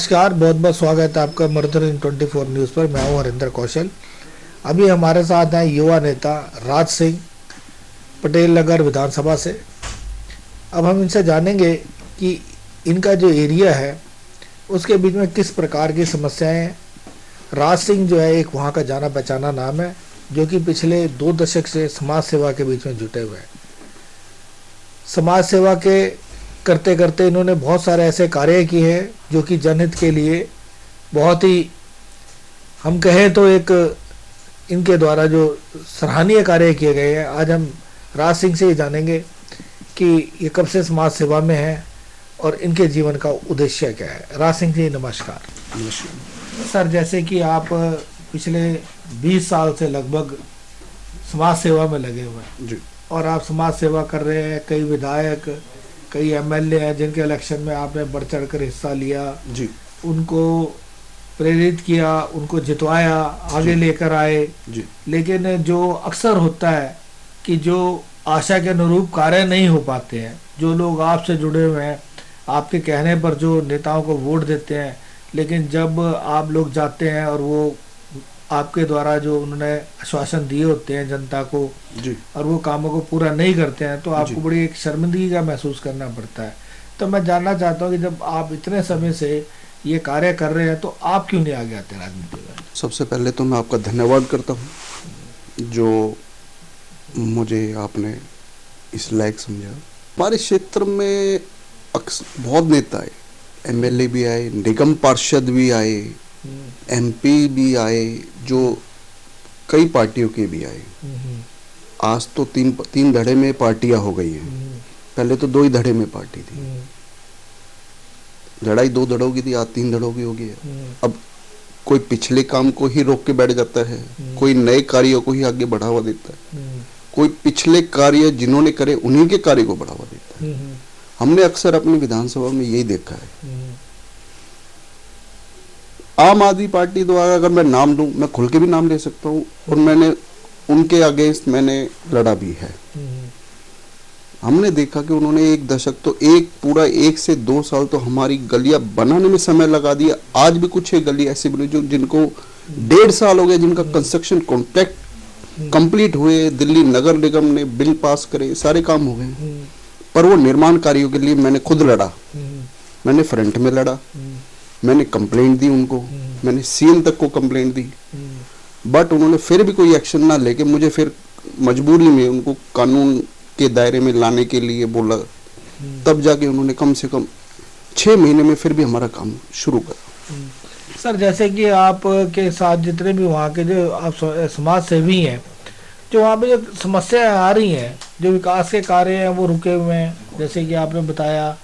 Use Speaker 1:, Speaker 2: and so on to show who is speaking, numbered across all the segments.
Speaker 1: नमस्कार, बहुत बहुत स्वागत है आपका मर्दन 24 न्यूज़ पर। मैं हूं हरिंदर कौशल। अभी हमारे साथ हैं युवा नेता राज सिंह पटेल नगर विधानसभा से। अब हम इनसे जानेंगे कि इनका जो एरिया है उसके बीच में किस प्रकार की समस्याएं हैं। राज सिंह जो है एक वहां का जाना पहचाना नाम है, जो कि पिछले 2 दशक से समाज सेवा के बीच में जुटे हुए हैं। समाज सेवा के करते करते इन्होंने बहुत सारे ऐसे कार्य किए हैं जो कि जनहित के लिए बहुत ही, हम कहें तो एक इनके द्वारा जो सराहनीय कार्य किए गए हैं। आज हम राज सिंह से ही जानेंगे कि ये कब से समाज सेवा में है और इनके जीवन का उद्देश्य क्या है। राज सिंह जी नमस्कार।
Speaker 2: नमस्कार
Speaker 1: सर, जैसे कि आप पिछले 20 साल से लगभग समाज सेवा में लगे हुए हैं
Speaker 2: जी।
Speaker 1: और आप समाज सेवा कर रहे हैं। कई विधायक, कई एमएलए हैं जिनके इलेक्शन में आपने बढ़ चढ़ कर हिस्सा लिया
Speaker 2: जी।
Speaker 1: उनको प्रेरित किया, उनको जितवाया, आगे लेकर आए।
Speaker 2: जी।
Speaker 1: लेकिन जो अक्सर होता है कि जो आशा के अनुरूप कार्य नहीं हो पाते हैं, जो लोग आपसे जुड़े हुए हैं, आपके कहने पर जो नेताओं को वोट देते हैं, लेकिन जब आप लोग जाते हैं और वो आपके द्वारा जो उन्होंने आश्वासन दिए होते हैं जनता को
Speaker 2: जी।
Speaker 1: और वो कामों को पूरा नहीं करते हैं, तो आपको
Speaker 2: जी।
Speaker 1: बड़ी एक शर्मिंदगी का महसूस करना पड़ता है। तो मैं जानना चाहता हूँ कि जब आप इतने समय से ये कार्य कर रहे हैं तो आप क्यों नहीं आगे आते राजनीति में?
Speaker 2: सबसे पहले तो मैं आपका धन्यवाद करता हूँ जो मुझे आपने इस लायक समझा। हमारे क्षेत्र में बहुत नेता आए, एमएलए भी आए, निगम पार्षद भी आए, एमपी भी आए, जो कई पार्टियों के भी आए। आज तो तीन धड़े में पार्टियां हो गई हैं। पहले तो 2 ही धड़े में पार्टी थी। लड़ाई 2 धड़ों की थी, आज 3 धड़ों की हो गई है। अब कोई पिछले काम को ही रोक के बैठ जाता है, कोई नए कार्यों को ही आगे बढ़ावा देता है, कोई पिछले कार्य जिन्होंने करे उन्हीं के कार्य को बढ़ावा देता है। हमने अक्सर अपनी विधानसभा में यही देखा है। आम आदमी पार्टी द्वारा अगर मैं नाम लूं, मैं खुल के भी नाम ले सकता हूं, और मैंने उनके अगेंस्ट मैंने लड़ा भी है। हमने देखा कि उन्होंने 1 दशक तो पूरा 1 से 2 साल तो हमारी गलियां बनाने में समय लगा दिया। आज भी कुछ गली ऐसी बनी जो जिनको 1.5 साल हो गया, जिनका कंस्ट्रक्शन कॉन्ट्रैक्ट कंप्लीट हुए, दिल्ली नगर निगम ने बिल पास करे, सारे काम हो गए, पर वो निर्माण कार्यों के लिए मैंने खुद लड़ा। मैंने फ्रंट में लड़ा, मैंने कंप्लेंट दी उनको, मैंने सीएम तक को कंप्लेंट दी, बट उन्होंने फिर भी कोई एक्शन ना लेके मुझे फिर मजबूरी में उनको कानून के दायरे में लाने के लिए बोला। तब जाके उन्होंने कम से कम 6 महीने में फिर भी हमारा काम शुरू करा।
Speaker 1: सर, जैसे कि आप के साथ जितने भी वहाँ के जो आप समाज सेवी हैं, जो वहाँ पे जो समस्याएं आ रही हैं, जो विकास के कार्य हैं वो रुके हुए हैं। जैसे कि आपने बताया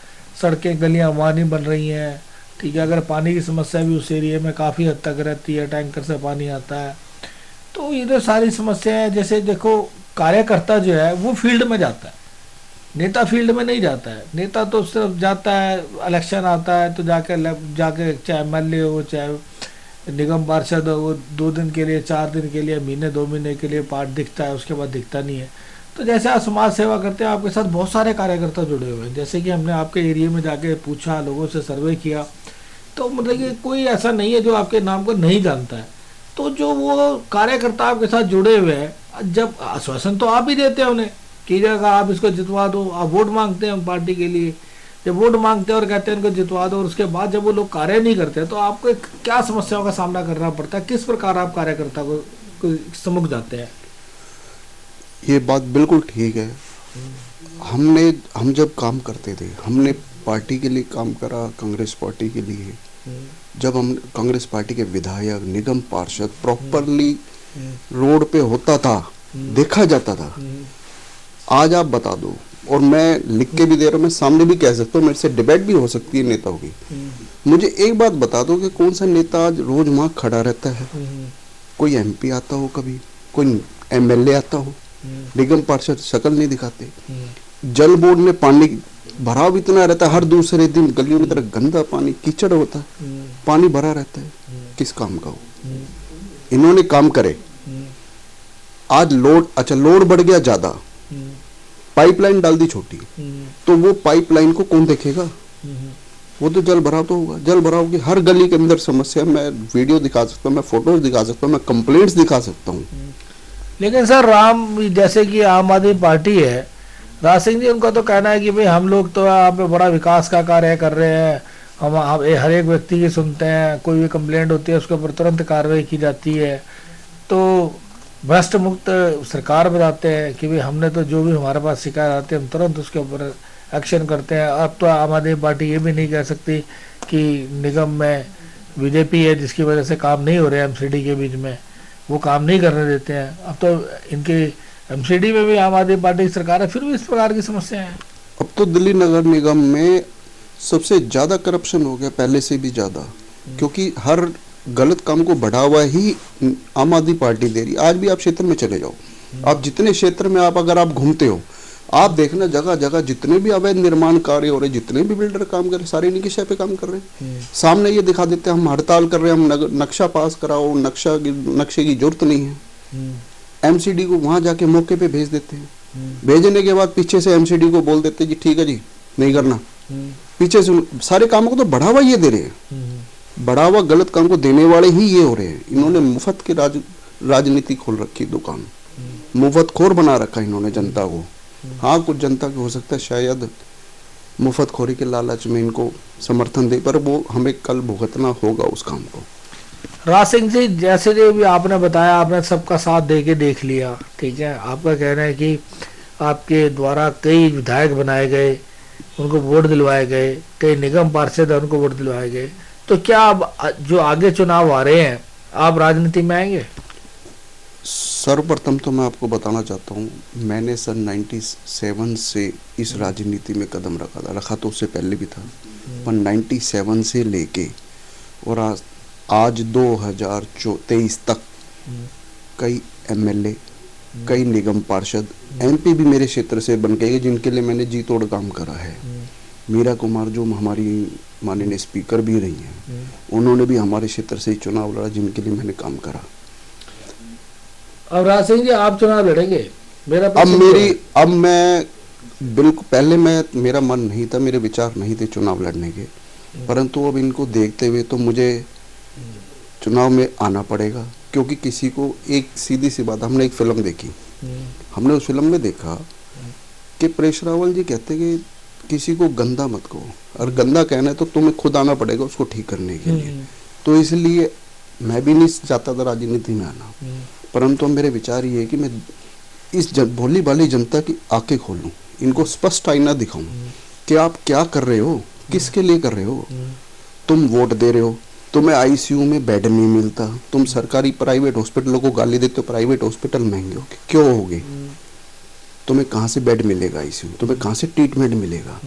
Speaker 1: सड़कें गलियाँ वहाँ नहीं बन रही हैं, ठीक है। अगर पानी की समस्या भी उस एरिया में काफ़ी हद तक रहती है, टैंकर से पानी आता है। तो ये तो सारी समस्याएं, जैसे देखो कार्यकर्ता जो है वो फील्ड में जाता है, नेता फील्ड में नहीं जाता है। नेता तो सिर्फ जाता है, इलेक्शन आता है तो जाके चाहे एमएलए हो चाहे निगम पार्षद हो, वो 2 दिन के लिए, 4 दिन के लिए, महीने 2 महीने के लिए पार्ट दिखता है, उसके बाद दिखता नहीं है। तो जैसे आप समाज सेवा करते हैं, आपके साथ बहुत सारे कार्यकर्ता जुड़े हुए हैं। जैसे कि हमने आपके एरिया में जाके पूछा, लोगों से सर्वे किया, तो मतलब कि कोई ऐसा नहीं है जो आपके नाम को नहीं जानता है। तो जो वो कार्यकर्ता आपके साथ जुड़े हुए हैं, जब आश्वासन तो आप ही देते हैं उन्हें कि जगह आप इसको जितवा दो, आप वोट मांगते हैं पार्टी के लिए, जब वोट मांगते हैं और कहते हैं इनको जितवा दो, और उसके बाद जब वो लोग कार्य नहीं करते तो आपको क्या समस्याओं का सामना करना पड़ता है? किस प्रकार आप कार्यकर्ता को सम्मुख जाते हैं?
Speaker 2: ये बात बिल्कुल ठीक है। हम जब काम करते थे, हमने पार्टी के लिए काम करा, कांग्रेस पार्टी के लिए। जब हम कांग्रेस पार्टी के विधायक, निगम पार्षद प्रॉपरली रोड पे होता था, देखा जाता था। आज आप बता दो, और मैं लिख के भी दे रहा हूँ, मैं सामने भी कह सकता हूँ, मेरे से डिबेट भी हो सकती है नेताओं की। मुझे एक बात बता दो कि कौन सा नेता आज रोज वहां खड़ा रहता है? कोई एमपी आता हो, कभी कोई एमएलए आता हो, निगम पार्षद शक्ल नहीं दिखाते। जल बोर्ड में पानी भराव इतना रहता है, हर दूसरे दिन गलियों में तरह गंदा पानी, कीचड़ होता है, पानी भरा रहता है। किस काम का हो? इन्होंने काम करे, आज लोड बढ़ गया ज्यादा, पाइपलाइन डाल दी छोटी, तो वो पाइपलाइन को कौन देखेगा? वो तो जल भराव तो होगा। जल भराव की हर गली के अंदर समस्या, मैं वीडियो दिखा सकता हूँ, मैं फोटोज दिखा सकता हूँ, मैं कंप्लेंट्स दिखा सकता हूँ।
Speaker 1: लेकिन सर जैसे कि आम आदमी पार्टी है, राज सिंह जी, उनका तो कहना है कि भाई हम लोग तो यहाँ पे बड़ा विकास का कार्य कर रहे हैं, हम हर एक व्यक्ति की सुनते हैं, कोई भी कंप्लेंट होती है उसके ऊपर तुरंत कार्रवाई की जाती है, तो भ्रष्ट मुक्त सरकार बताते हैं कि भाई हमने तो जो भी हमारे पास शिकायत आती है हम तुरंत उसके ऊपर एक्शन करते हैं। अब तो आम आदमी पार्टी ये भी नहीं कह सकती कि निगम में बीजेपी है जिसकी वजह से काम नहीं हो रहे एमसीडी के बीच में, वो काम नहीं करने देते हैं। अब तो इनके एमसीडी में भी आम आदमी पार्टी की सरकार है, फिर भी इस प्रकार की समस्या है।
Speaker 2: अब तो दिल्ली नगर निगम में सबसे ज्यादा करप्शन हो गया, पहले से भी ज्यादा, क्योंकि हर गलत काम को बढ़ावा ही आम आदमी पार्टी दे रही। आज भी आप क्षेत्र में चले जाओ, आप जितने क्षेत्र में अगर आप घूमते हो, आप देखना जगह जगह जितने भी अवैध निर्माण कार्य हो रहे, जितने भी बिल्डर काम कर रहे, सारे इन्हीं की शय पे काम कर रहे हैं। सामने ये दिखा देते हैं हम हड़ताल कर रहे हैं, हम नक्शा पास कराओ, नक्शे की जरूरत नहीं है। एमसीडी को वहां जाके मौके पे भेज देते हैं, भेजने के बाद पीछे से एमसीडी को बोल देते हैं जी ठीक है जी नहीं करना। पीछे से सारे कामों को तो बढ़ावा ये दे रहे हैं, बढ़ावा गलत काम को देने वाले ही ये हो रहे हैं। इन्होंने मुफ्त की राजनीति खोल रखी, दुकान मुफ्त खोर बना रखा इन्होंने जनता को। हाँ, कुछ जनता को हो सकता है शायद मुफ्त खोरी के लालच में इनको समर्थन दे, पर वो हमें कल भुगतना होगा उस काम को।
Speaker 1: राज सिंह जी, जैसे जो भी आपने बताया, आपने सबका साथ दे के देख लिया, ठीक है, आपका कहना है कि आपके द्वारा कई विधायक बनाए गए, उनको वोट दिलवाए गए, कई निगम पार्षद उनको वोट दिलवाए गए, तो क्या अब जो आगे चुनाव आ रहे हैं आप राजनीति में आएंगे?
Speaker 2: सर्वप्रथम तो मैं आपको बताना चाहता हूँ, मैंने सन 97 से इस राजनीति में कदम रखा तो उससे पहले भी था, पर 97 से लेके और आज 2023 तक कई एमएलए, कई निगम पार्षद, एमपी भी मेरे क्षेत्र से बन गए जिनके लिए मैंने जी तोड़ काम करा है। मीरा कुमार जो हमारी माननीय स्पीकर भी रही हैं, उन्होंने भी हमारे क्षेत्र से ही चुनाव लड़ा जिनके लिए मैंने काम करा।
Speaker 1: अब राज सिंह जी आप चुनाव लड़ेंगे?
Speaker 2: अब मैं बिल्कुल, पहले मेरा मन नहीं था, मेरे विचार नहीं थे चुनाव लड़ने के, परंतु अब इनको देखते हुए तो मुझे चुनाव में आना पड़ेगा, क्योंकि किसी को, एक सीधी सी बात, हमने एक फिल्म देखी, हमने उस फिल्म में देखा कि परेश रावल जी कहते कि किसी को गंदा मत कहो, और गंदा कहना है तो तुम्हें खुद आना पड़ेगा उसको ठीक करने के लिए। तो इसलिए मैं भी नहीं चाहता था राजनीति में आना, परंतु मेरे विचार ये है कि मैं इस भोली भाली जनता की आंखें खोलूं, इनको स्पष्ट आईना दिखाऊं कि आप क्या कर रहे हो, किसके लिए कर रहे हो। तुम वोट दे रहे हो, तुम्हें आईसीयू में बेड नहीं मिलता, तुम सरकारी प्राइवेट हॉस्पिटलों को गाली देते हो, प्राइवेट हॉस्पिटल महंगे हो क्यों होगे, तुम्हें कहाँ से बेड मिलेगा आईसीयू, तुम्हें कहाँ से ट्रीटमेंट मिलेगा।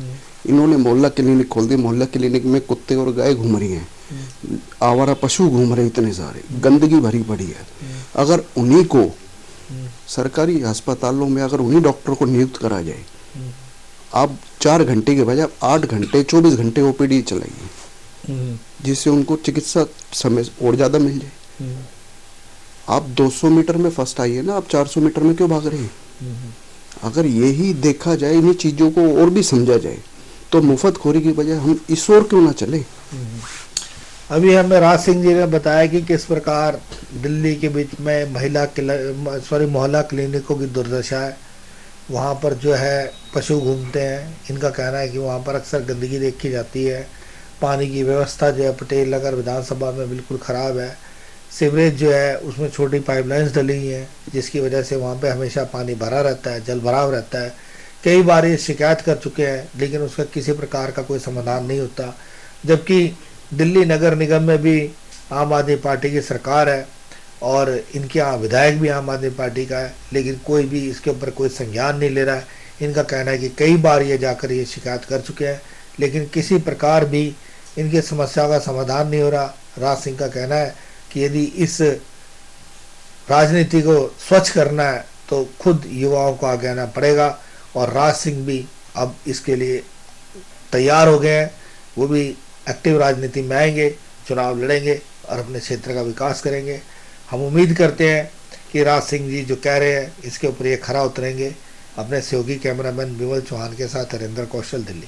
Speaker 2: इन्होंने मोहल्ला क्लिनिक खोल दी, मोहल्ला क्लिनिक में कुत्ते और गाय घूम रही हैं, आवारा पशु घूम रहे, इतने सारे, गंदगी भरी पड़ी है। अगर उन्हीं को सरकारी अस्पतालों में, अगर उन्हीं डॉक्टर को नियुक्त करा जाए, आप 4 घंटे के बजाय 8 घंटे 24 घंटे ओपीडी चलाइए, जिससे उनको चिकित्सा समय और ज्यादा मिल जाए। आप 200 मीटर में फर्स्ट आइए ना, आप 400 मीटर में क्यों भाग रहे हैं? अगर यही देखा जाए, इन्हीं चीजों को और भी समझा जाए, तो मुफ्त खोरी की बजाय हम इस ओर क्यों ना चले।
Speaker 1: अभी हमें राज सिंह जी ने बताया कि किस प्रकार दिल्ली के बीच में मोहल्ला क्लिनिकों की दुर्दशा है, वहाँ पर जो है पशु घूमते हैं। इनका कहना है कि वहाँ पर अक्सर गंदगी देखी जाती है, पानी की व्यवस्था जो है पटेल नगर विधानसभा में बिल्कुल ख़राब है, सीवरेज जो है उसमें छोटी पाइपलाइंस डली हैं जिसकी वजह से वहाँ पे हमेशा पानी भरा रहता है, जल भराव रहता है। कई बार ये शिकायत कर चुके हैं लेकिन उसका किसी प्रकार का कोई समाधान नहीं होता, जबकि दिल्ली नगर निगम में भी आम आदमी पार्टी की सरकार है और इनके यहाँ विधायक भी आम आदमी पार्टी का है, लेकिन कोई भी इसके ऊपर कोई संज्ञान नहीं ले रहा है। इनका कहना है कि कई बार ये जाकर ये शिकायत कर चुके हैं लेकिन किसी प्रकार भी इनकी समस्या का समाधान नहीं हो रहा। राज सिंह का कहना है कि यदि इस राजनीति को स्वच्छ करना है तो खुद युवाओं को आगे आना पड़ेगा और राज सिंह भी अब इसके लिए तैयार हो गए हैं। वो भी एक्टिव राजनीति में आएंगे, चुनाव लड़ेंगे और अपने क्षेत्र का विकास करेंगे। हम उम्मीद करते हैं कि राज सिंह जी जो कह रहे हैं इसके ऊपर ये खरा उतरेंगे। अपने सहयोगी कैमरामैन विमल चौहान के साथ हरेंद्र कौशल, दिल्ली।